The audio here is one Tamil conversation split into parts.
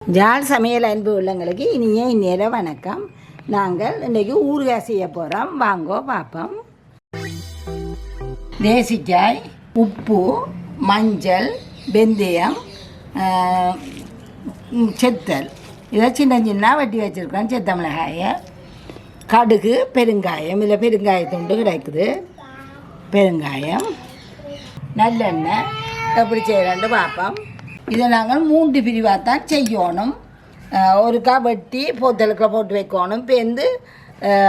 யாழ் சமையல் அன்பு உள்ளங்களுக்கு இனிய இந்நேர வணக்கம். நாங்கள் இன்றைக்கு ஊறுகாய் செய்ய போகிறோம். வாங்கோ பார்ப்போம். தேசிக்காய், உப்பு, மஞ்சள், வெந்தயம், செத்தல் இதை சின்ன சின்ன வெட்டி வச்சுருக்கோம். செத்த மிளகாயை, கடுகு, பெருங்காயம், இல்லை பெருங்காயத்துண்டு கிடைக்குது. பெருங்காயம், நல்லெண்ணெய் எப்படி செய்கிறேன்னு பார்ப்போம். இதை நாங்கள் 3 பிரிவாக தான் செய்யணும். ஒருக்கா வெட்டி போத்தலுக்கில் போட்டு வைக்கணும். பேர்ந்து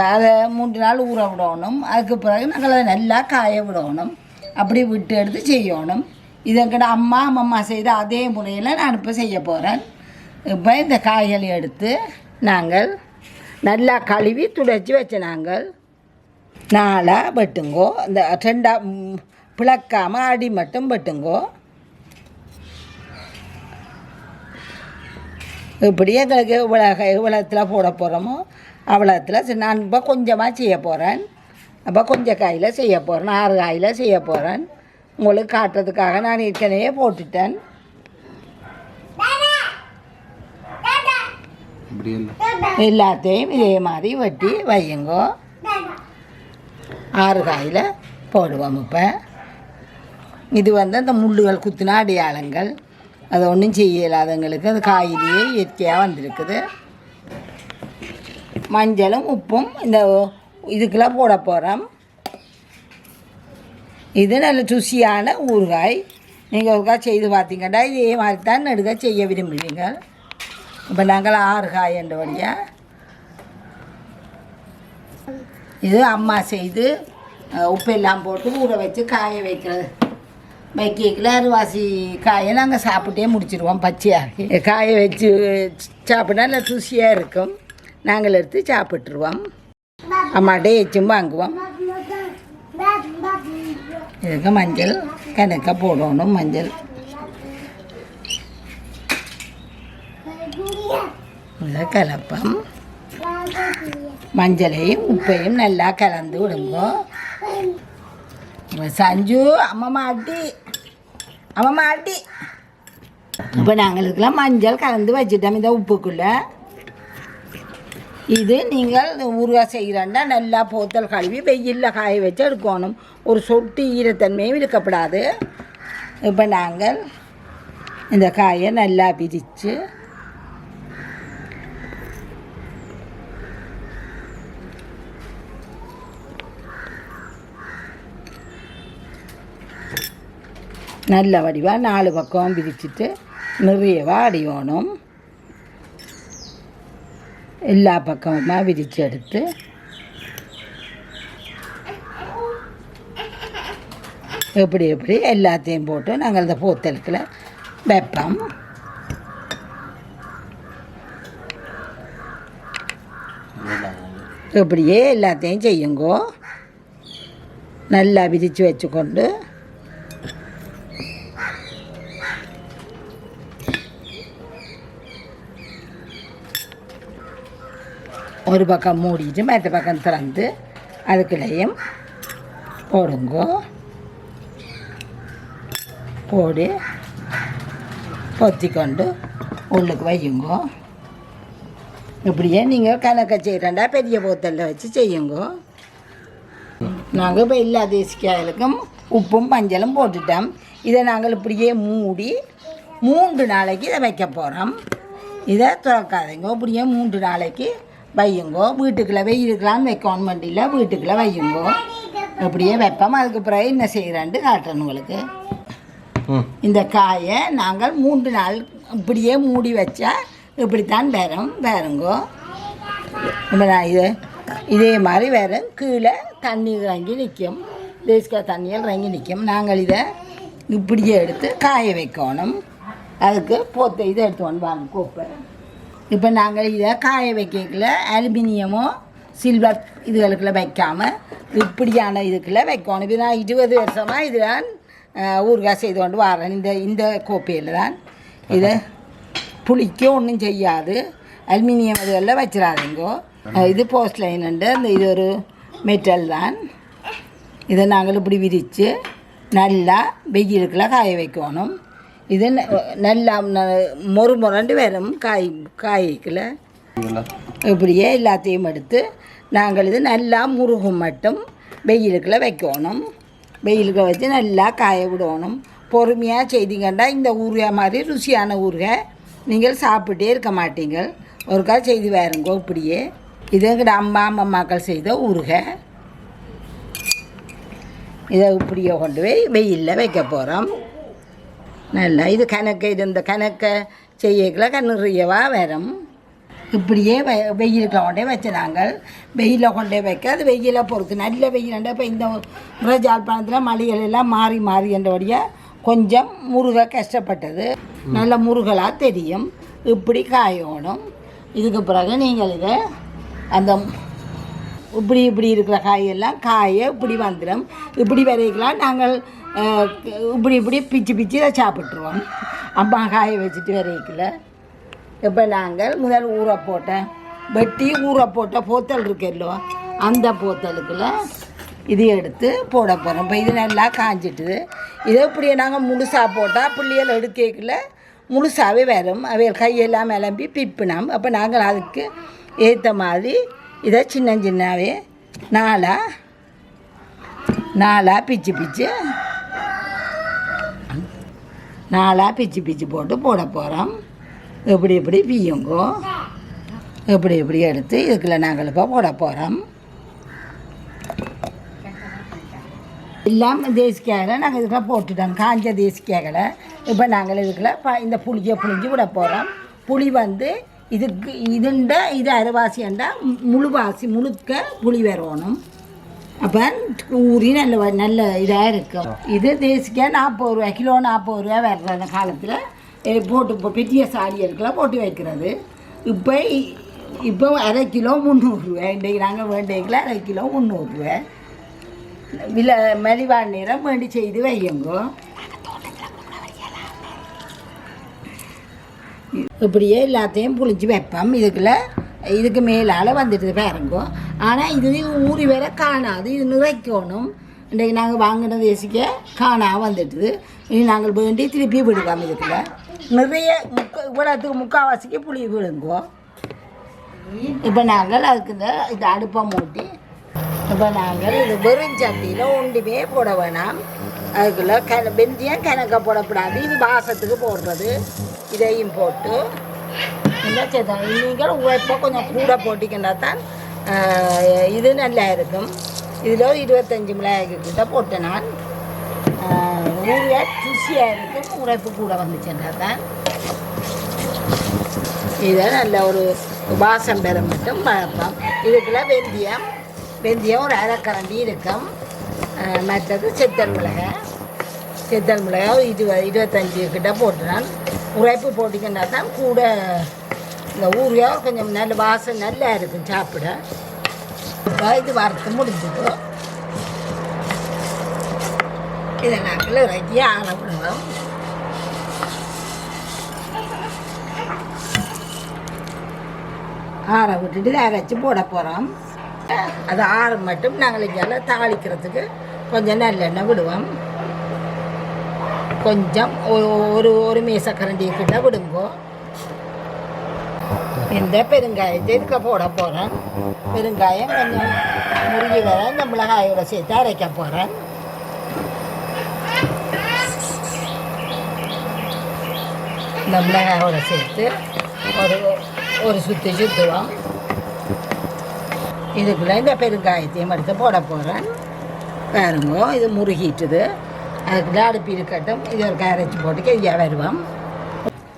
அதை 3 நாள் ஊற விடணும். அதுக்கு பிறகு நாங்கள் அதை நல்லா காய விடணும். அப்படி விட்டு எடுத்து செய்யணும். இதங்கிட்ட அம்மா செய்த அதே முறையில் நான் இப்போ செய்ய போகிறேன். இப்போ இந்த காய்களை எடுத்து நாங்கள் நல்லா கழுவி துடைச்சி வச்ச நாங்கள் 4 வெட்டுங்கோ. இந்த 2 பிளக்காமல் அடி மட்டும் வெட்டுங்கோ. இப்படி எங்களுக்கு இவ்வளத்தில் போட போகிறோமோ அவ்வளோத்தில் நான் இப்போ கொஞ்சமாக செய்ய போகிறேன். அப்போ கொஞ்சம் காயில் செய்ய போகிறேன். 6 காயில் செய்ய போகிறேன். உங்களுக்கு காட்டுறதுக்காக நான் ஏற்கனவே போட்டுட்டேன். எல்லாத்தையும் இதே மாதிரி வெட்டி வையுங்கோ. 6 காயில் போடுவோம். இப்போ இது அந்த முள்ளுகள் குத்தின அடையாளங்கள். அது ஒன்றும் செய்யலாதவங்களுக்கு அது காயிலேயே இயற்கையாக வந்திருக்குது. மஞ்சளும் உப்பும் இந்த இதுக்கெல்லாம் போட போகிறோம். இது நல்ல ருசியான ஊறுகாய். நீங்கள் ஒருக்கா செய்து பார்த்தீங்கன்னா இதே மாதிரி தான் நடுக செய்ய விரும்புவீங்க. இப்போ நாங்கள் 6 காய் என்றபடியாக இது அம்மா செய்து உப்பெல்லாம் போட்டு ஊற வச்சு காய வைக்கிறது. வைக்கல அரிவாசி காயை நாங்கள் சாப்பிட்டே முடிச்சிடுவோம். பச்சையாக காய வச்சு சாப்பிட்டா நல்லா ருசியாக இருக்கும். நாங்கள் எடுத்து சாப்பிட்ருவோம். அம்மாட்டே எச்சும் வாங்குவோம். இதுக்கு மஞ்சள் கணக்காக போடணும். மஞ்சள் இதை கலப்பம். மஞ்சளையும் உப்பையும் நல்லா கலந்து விடுங்க. சஞ்சு அம்மா ஆட்டி இப்போ நாங்களுக்கெல்லாம் மஞ்சள் கலந்து வச்சுட்டோம் இந்த உப்புக்குள்ளே. இது நீங்கள் ஊறுகாய் செய்கிறேன்னா நல்லா போத்தல் கழுவி வெயிலில் காய வச்சு எடுக்கணும். ஒரு சொட்டு ஈரத்தன்மையும் இருக்கப்படாது. இப்போ நாங்கள் இந்த காயை நல்லா பிரித்து நல்ல வடிவாக 4 பக்கம் பிரிச்சுட்டு நிறையவாக அடியோணும். எல்லா பக்கமுமாக விரித்து எடுத்து எப்படி எல்லாத்தையும் போட்டு நாங்கள் இந்த போத்தலுக்கில் வைப்போம். இப்படியே எல்லாத்தையும் செய்யுங்கோ. நல்லா விரித்து வச்சுக்கொண்டு ஒரு பக்கம் மூடிட்டு மற்ற பக்கம் திறந்து அதுக்குள்ளேயும் போடுங்கோ. போடு பொத்திக்கொண்டு உள்ளுக்கு வையுங்கோ. இப்படியே நீங்கள் கணக்க செய்கிறண்டா பெரிய போத்தலில் வச்சு செய்யுங்கோ. நாங்கள் இப்போ எல்லா தேசிக்காய்களுக்கும் உப்பும் மஞ்சளும் போட்டுட்டோம். இதை நாங்கள் இப்படியே மூடி 3 நாளைக்கு இதை வைக்க போகிறோம். இதை திறக்காதீங்க. இப்படியே 3 நாளைக்கு வையுங்கோ. வீட்டுக்குள்ளே வெயிலுக்கெல்லாம் வைக்கணும். வண்டியில் வீட்டுக்குள்ளே வையுங்கோ. இப்படியே வைப்போம். அதுக்கு பிறகு என்ன செய்கிறேன்ட்டு காட்டுறேன் உங்களுக்கு. இந்த காயை நாங்கள் 3 நாள் இப்படியே மூடி வச்சா இப்படித்தான் வேறுங்கோ. இப்போ நான் இதே மாதிரி வேறு கீழே தண்ணி இறங்கி நிற்கும். தேசிக்காய் தண்ணியில் இறங்கி நிற்கும். நாங்கள் இதை இப்படியே எடுத்து காய வைக்கணும். அதுக்கு போத்த இதை எடுத்துக்கணும். வாங்க கோப்பை. இப்போ நாங்கள் இதை காய வைக்கல அலுமினியமோ சில்வர் இதுகளுக்குள்ள வைக்காமல் இப்படியான இதுக்குள்ளே வைக்கணும். இது நான் 20 வருஷமாக இதுதான் ஊறுகாய் செய்து கொண்டு வரேன். இந்த கோப்பையில் தான். இதை புளிக்க ஒன்றும் செய்யாது. அலுமினியம் இதுகளில் வச்சிடாதீங்கோ. இது போஸ்ட்லைனுண்டு. இது ஒரு மெட்டல் தான். இதை நாங்கள் இப்படி விரித்து நல்லா வெயிலுக்குள்ள காய வைக்கணும். இது நல்லா மொறு முரண்டு வரும் காய்க்குள்ள இப்படியே எல்லாத்தையும் எடுத்து நாங்கள் இது நல்லா முருகும் மட்டும் வெயிலுக்குள்ளே வைக்கணும். வெயிலுக்கு வச்சு நல்லா காய விடணும். பொறுமையாக செய்திங்கன்னா இந்த ஊறுகாய் மாதிரி ருசியான ஊறுகாய் நீங்கள் சாப்பிட்டே இருக்க மாட்டீங்க. ஒருக்கா செய்து வேறுங்கோ. இப்படியே இது எங்கள்கிட்ட அம்மாக்கள் செய்த ஊறுகாய். இதை இப்படியே கொண்டு போய் வெயிலில் வைக்க போகிறோம். நல்லா இது இது இந்த கணக்கை செய்யக்குள்ள நிறையவா வரும். இப்படியே வெயிலுக்கு கொண்டே வச்சு நாங்கள் வெயிலில் கொண்டே வைக்க அது வெயிலை பொறுத்து நல்ல வெயிலாண்டா இப்போ இந்த முறை ஜாழ்ப்பாணத்தில் மலைகள் எல்லாம் மாறி என்றபடியாக கொஞ்சம் முருக கஷ்டப்பட்டது. நல்ல முருகலாக தெரியும். இப்படி காயணும். இதுக்கு பிறகு நீங்கள் இதை அந்த இப்படி இருக்கிற காயெல்லாம் இப்படி வந்துடும். இப்படி வரைக்கலாம் நாங்கள் இப்படி பிச்சு இதை சாப்பிட்ருவோம். அம்மா காய வச்சுட்டு வரைக்கல. இப்போ நாங்கள் முதல் வெட்டி ஊற போட்ட போத்தல் இருக்குல்லோ அந்த போத்தலுக்குள்ள இது எடுத்து போட போகிறோம். இப்போ இது நல்லா காஞ்சிட்டுது. இதை இப்படியே நாங்கள் முழுசாக போட்டால் பிள்ளைகள் எடுக்கல முழுசாகவே வரும். அவைகள் கையெல்லாம் மிளம்பி பிப்பினோம். அப்போ நாங்கள் அதுக்கு ஏற்ற மாதிரி இதை சின்னவே நாளாக பிச்சு போட்டு போட போகிறோம். இப்படி பியுங்கோ. இப்படி எடுத்து இதுக்குள்ள நாங்கள் இப்போ போட போகிறோம். எல்லாம் தேசிக்காய்களை நாங்கள் இதுக்குள்ள போட்டுட்டோம். காஞ்ச தேசிக்காய்களை இப்போ நாங்கள் இதுக்குள்ள இந்த புளிஞ்சு விட போகிறோம். புளி இது அரைவாசியாண்டா முழுக்க புளி வரணும். அப்போ ஊறி நல்ல இதாக இருக்கும். இது தேசிக்காய் 40 ரூபா கிலோ 40 ரூபா வர்ற அந்த காலத்தில் போட்டு பெரிய சாடியெல்லாம் போட்டு வைக்கிறது. இப்போ அரை கிலோ 300 ரூபா. இன்றைக்கு நாங்கள் வேண்டியக்கில் அரை கிலோ 300 ரூபா. மலிவான நேரம் வேண்டி செய்து வையுங்கோ. இப்படியே எல்லாத்தையும் புளிஞ்சு வைப்போம். இதுக்கு மேலால் வந்துட்டு பாருங்கோ. ஆனால் இது ஊறி வேற காணாது. இது நிறைக்கணும். இன்றைக்கு நாங்கள் வாங்கின தேசிக்க காணா வந்துட்டுது. இனி நாங்கள் வேண்டி திருப்பி விடுவோம். இதுக்குள்ள நிறைய இவ்வளோத்துக்கு முக்கால்வாசிக்கு புளி விழுங்கோ. இப்போ நாங்கள் அதுக்கு இந்த அடுப்பை மூட்டி இப்போ நாங்கள் இது வெறும் சட்டியில் ஒன்றுமே போட வேணாம். அதுக்குள்ள வெந்தயம் கணக்க போடக்கூடாது. இது வாசத்துக்கு போடுறது. இதையும் போட்டு இந்த நீங்கள் உழைப்போ கொஞ்சம் கூட போட்டிங்கன்னா தான் இது நல்லா இருக்கும். இதில் 25 மிளகாய்க்கிட்ட போட்டேன் நான். ஊறுகாய் ருசியாக இருக்கும். உழைப்பு கூட வந்துச்சுன்னா தான் இதை நல்ல ஒரு வாசம் பெற மட்டும் வளர்ப்போம். இதுக்குள்ள வெந்தயம் ஒரு அரைக்கரண்டி இருக்கும். மற்றது செத்தல் மிளகாய் 25 கிட்ட போட்டுனான். உழைப்பு போட்டிங்கன்னா தான் கூட இந்த ஊறுகாய் கொஞ்சம் நல்ல வாசம் நல்லா இருக்கும் சாப்பிட. இப்போ இது வறுத்து முடிஞ்சது. இதை நாங்கள் இறக்கி ஆற விடுவோம். ஆற விட்டுட்டு இதை அரைச்சி போட போகிறோம். அது ஆற மட்டும் நாங்கள் இங்கே தாளிக்கிறதுக்கு கொஞ்சம் நல்லெண்ணெய் விடுவோம். கொஞ்சம் ஒரு மேசக்கரண்டி கிட்ட விடுங்கோ. இந்த பெருங்காயத்தை இதுக்கு போட போகிறேன். பெருங்காயம் கொஞ்சம் முருகி வர இந்த மிளகாயோட சேர்த்து அரைக்க போகிறேன். இந்த மிளகாயோட சேர்த்து ஒரு சுற்றுவோம். இதுக்குள்ளே இந்த பெருங்காயத்தையும் எடுத்து போட போகிறேன். பாருங்கோ இது முருகிட்டுது. அதுக்குள்ள அடுப்பு இருக்கட்டும். இது ஒரு அரைச்சி போட்டு கையாக வருவோம்.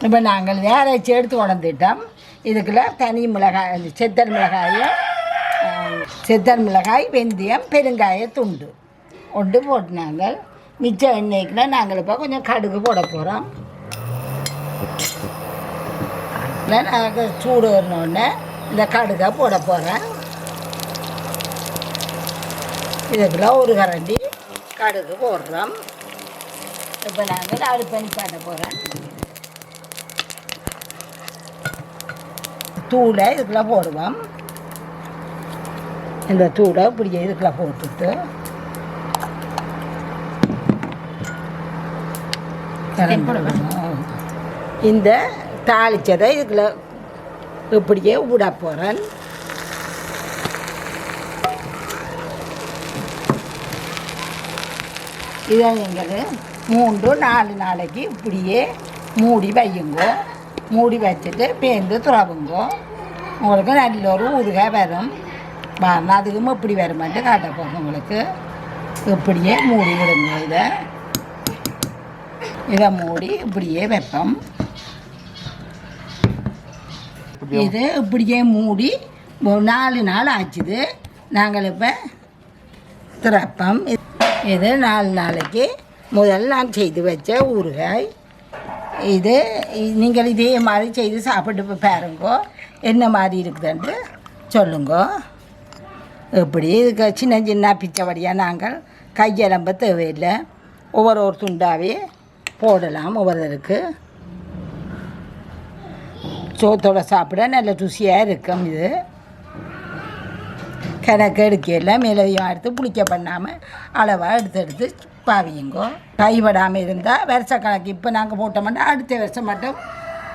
இப்போ நாங்கள் அரைச்சி எடுத்து உடந்துட்டோம். இதுக்குள்ள தனி மிளகாய் செத்தல் மிளகாய் வெந்தயம் பெருங்காய துண்டு போட்டு நாங்கள் மிச்ச எண்ணெய்க்குள்ள நாங்கள் இப்போ கொஞ்சம் கடுகு போட போகிறோம். நாங்கள் சூடு வரணுன்னே இந்த கடுகை போட போகிறேன். இதுக்குள்ள ஒரு கரண்டி கடுகு போடுறோம். இப்போ நாங்கள் அடுப்பை நிப்பாட்ட போகிறேன். தூளை இதுக்குள்ள போடுவோம். இந்த தூளை இப்படி இதுக்குள்ள போட்டுட்டு இந்த தாளித்ததை இதுக்குள்ள இப்படியே விட போகிறேன். இதை நீங்கள் 3-4 நாளைக்கு இப்படியே மூடி வையுங்கோ. மூடி வச்சுட்டு பேந்து துறவுங்கோ. உங்களுக்கு நல்ல ஒரு ஊறுகாய் வரும். பாருங்கள், அதுக்கும் இப்படி வருமாட்டு காட்ட போகிறோம் உங்களுக்கு. இப்படியே மூடி விடுங்க. இதை மூடி இப்படியே வைப்போம். இது இப்படியே மூடி 4 நாள் ஆச்சுது. நாங்கள் இப்போ திறப்போம். இது 4 நாளைக்கு முதல் நான் செய்து வச்ச ஊறுகாய். இது நீங்கள் இதே மாதிரி செய்து சாப்பிட்டு பாருங்கோ, என்ன மாதிரி இருக்குதுன்ட்டு சொல்லுங்க. இப்படி இதுக்கு சின்ன சின்ன பிச்சைவடியாக நாங்கள் கையெலம்ப தேவையில்லை. ஒவ்வொரு துண்டாவே போடலாம். ஒவ்வொருத்தருக்கு சோத்தோட சாப்பிட நல்ல ருசியாக இருக்கும். இது கணக்கு எடுக்கல, மேலதையும் எடுத்து புளிக்க பண்ணாமல் அளவாக எடுத்து பாவியுங்கோ. கைவிடாமல் இருந்தால் வருஷ கணக்கு இப்போ நாங்கள் போட்டோம்னா அடுத்த வருஷம் மட்டும்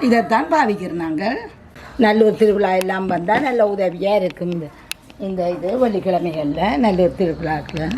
இதைத்தான் பாவிக்கிறோம். நாங்கள் நல்லூர் திருவிழா எல்லாம் வந்தால் நல்ல உதவியாக இருக்கும். இந்த இது வெள்ளிக்கிழமைகளில் நல்லூர் திருவிழாக்கில்